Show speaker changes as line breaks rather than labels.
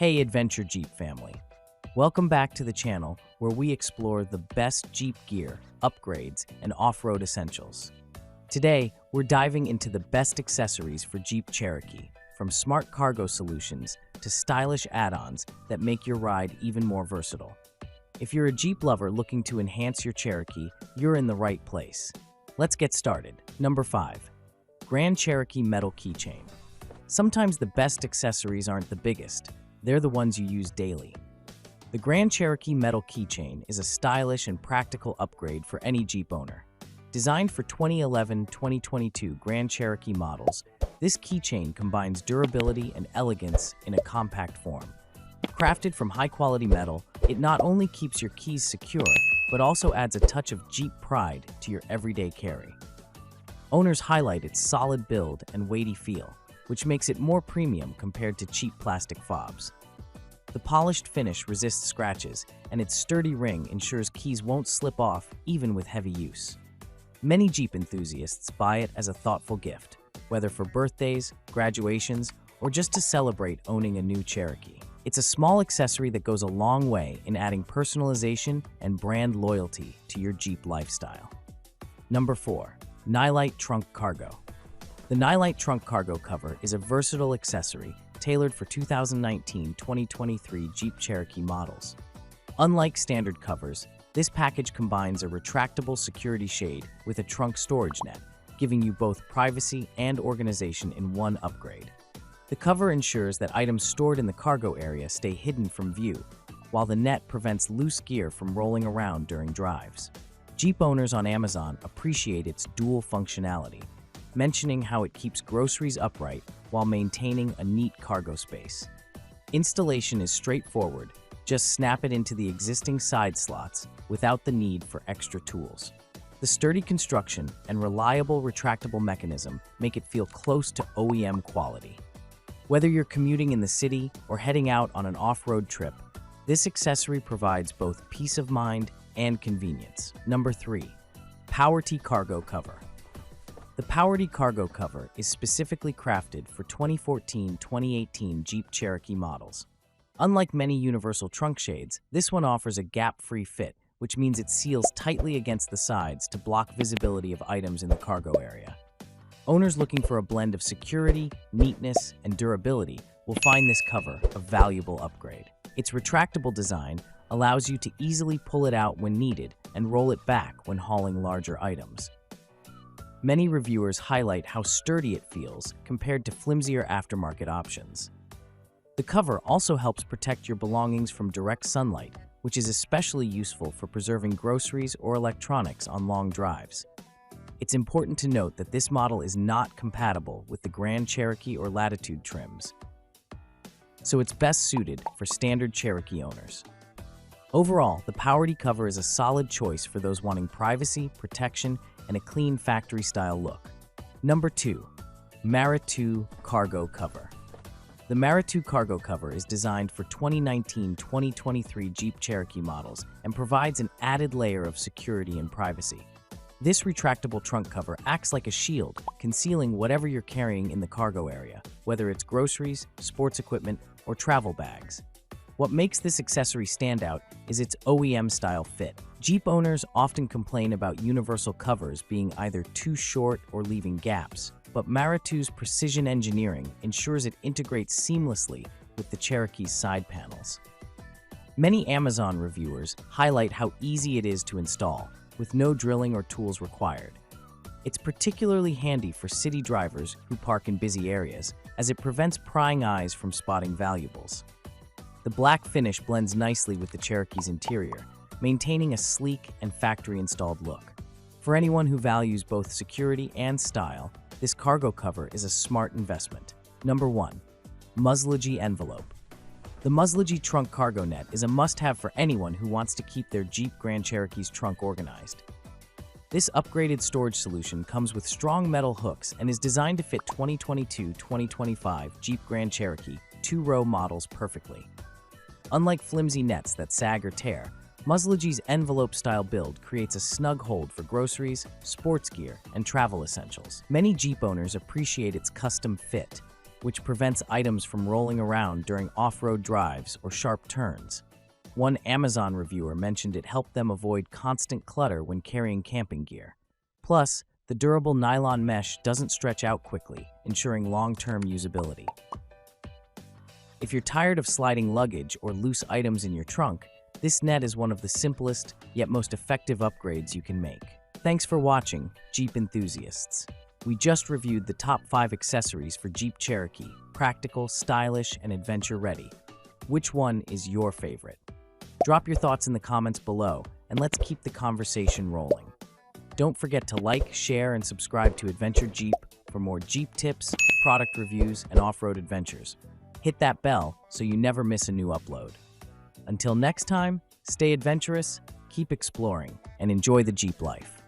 Hey Adventure Jeep family. Welcome back to the channel where we explore the best Jeep gear, upgrades, and off-road essentials. Today, we're diving into the best accessories for Jeep Cherokee, from smart cargo solutions to stylish add-ons that make your ride even more versatile. If you're a Jeep lover looking to enhance your Cherokee, you're in the right place. Let's get started. Number 5. Grand Cherokee Metal Keychain. Sometimes the best accessories aren't the biggest. They're the ones you use daily. The Grand Cherokee Metal Keychain is a stylish and practical upgrade for any Jeep owner. Designed for 2011-2022 Grand Cherokee models, this keychain combines durability and elegance in a compact form. Crafted from high-quality metal, it not only keeps your keys secure, but also adds a touch of Jeep pride to your everyday carry. Owners highlight its solid build and weighty feel, which makes it more premium compared to cheap plastic fobs. The polished finish resists scratches, and its sturdy ring ensures keys won't slip off even with heavy use. Many Jeep enthusiasts buy it as a thoughtful gift, whether for birthdays, graduations, or just to celebrate owning a new Cherokee. It's a small accessory that goes a long way in adding personalization and brand loyalty to your Jeep lifestyle. Number 4. Nilight Trunk Cargo. The Nilight Trunk Cargo Cover is a versatile accessory tailored for 2019-2023 Jeep Cherokee models. Unlike standard covers, this package combines a retractable security shade with a trunk storage net, giving you both privacy and organization in one upgrade. The cover ensures that items stored in the cargo area stay hidden from view, while the net prevents loose gear from rolling around during drives. Jeep owners on Amazon appreciate its dual functionality, mentioning how it keeps groceries upright while maintaining a neat cargo space. Installation is straightforward. Just snap it into the existing side slots without the need for extra tools. The sturdy construction and reliable retractable mechanism make it feel close to OEM quality. Whether you're commuting in the city or heading out on an off-road trip, this accessory provides both peace of mind and convenience. Number 3. Powerty Cargo Cover. The Powerty Cargo Cover is specifically crafted for 2014-2018 Jeep Cherokee models. Unlike many universal trunk shades, this one offers a gap-free fit, which means it seals tightly against the sides to block visibility of items in the cargo area. Owners looking for a blend of security, neatness, and durability will find this cover a valuable upgrade. Its retractable design allows you to easily pull it out when needed and roll it back when hauling larger items. Many reviewers highlight how sturdy it feels compared to flimsier aftermarket options. The cover also helps protect your belongings from direct sunlight, which is especially useful for preserving groceries or electronics on long drives. It's important to note that this model is not compatible with the Grand Cherokee or Latitude trims, so it's best suited for standard Cherokee owners. Overall, the Powerty cover is a solid choice for those wanting privacy, protection, and a clean factory-style look. Number 2. Marretoo Cargo Cover. The Marretoo Cargo Cover is designed for 2019-2023 Jeep Cherokee models and provides an added layer of security and privacy. This retractable trunk cover acts like a shield, concealing whatever you're carrying in the cargo area, whether it's groceries, sports equipment, or travel bags. What makes this accessory stand out is its OEM-style fit. Jeep owners often complain about universal covers being either too short or leaving gaps, but Marretoo's precision engineering ensures it integrates seamlessly with the Cherokee's side panels. Many Amazon reviewers highlight how easy it is to install, with no drilling or tools required. It's particularly handy for city drivers who park in busy areas, as it prevents prying eyes from spotting valuables. The black finish blends nicely with the Cherokee's interior, maintaining a sleek and factory-installed look. For anyone who values both security and style, this cargo cover is a smart investment. Number 1. Muslogy Envelope. The Muslogy Trunk Cargo Net is a must-have for anyone who wants to keep their Jeep Grand Cherokee's trunk organized. This upgraded storage solution comes with strong metal hooks and is designed to fit 2022-2025 Jeep Grand Cherokee 2-row models perfectly. Unlike flimsy nets that sag or tear, Muslogy's envelope-style build creates a snug hold for groceries, sports gear, and travel essentials. Many Jeep owners appreciate its custom fit, which prevents items from rolling around during off-road drives or sharp turns. One Amazon reviewer mentioned it helped them avoid constant clutter when carrying camping gear. Plus, the durable nylon mesh doesn't stretch out quickly, ensuring long-term usability. If you're tired of sliding luggage or loose items in your trunk, this net is one of the simplest yet most effective upgrades you can make. Thanks for watching, Jeep enthusiasts. We just reviewed the top 5 accessories for Jeep Cherokee: practical, stylish, and adventure-ready. Which one is your favorite? Drop your thoughts in the comments below, and let's keep the conversation rolling. Don't forget to like, share, and subscribe to Adventure Jeep for more Jeep tips, product reviews, and off-road adventures. Hit that bell so you never miss a new upload. Until next time, stay adventurous, keep exploring, and enjoy the Jeep life.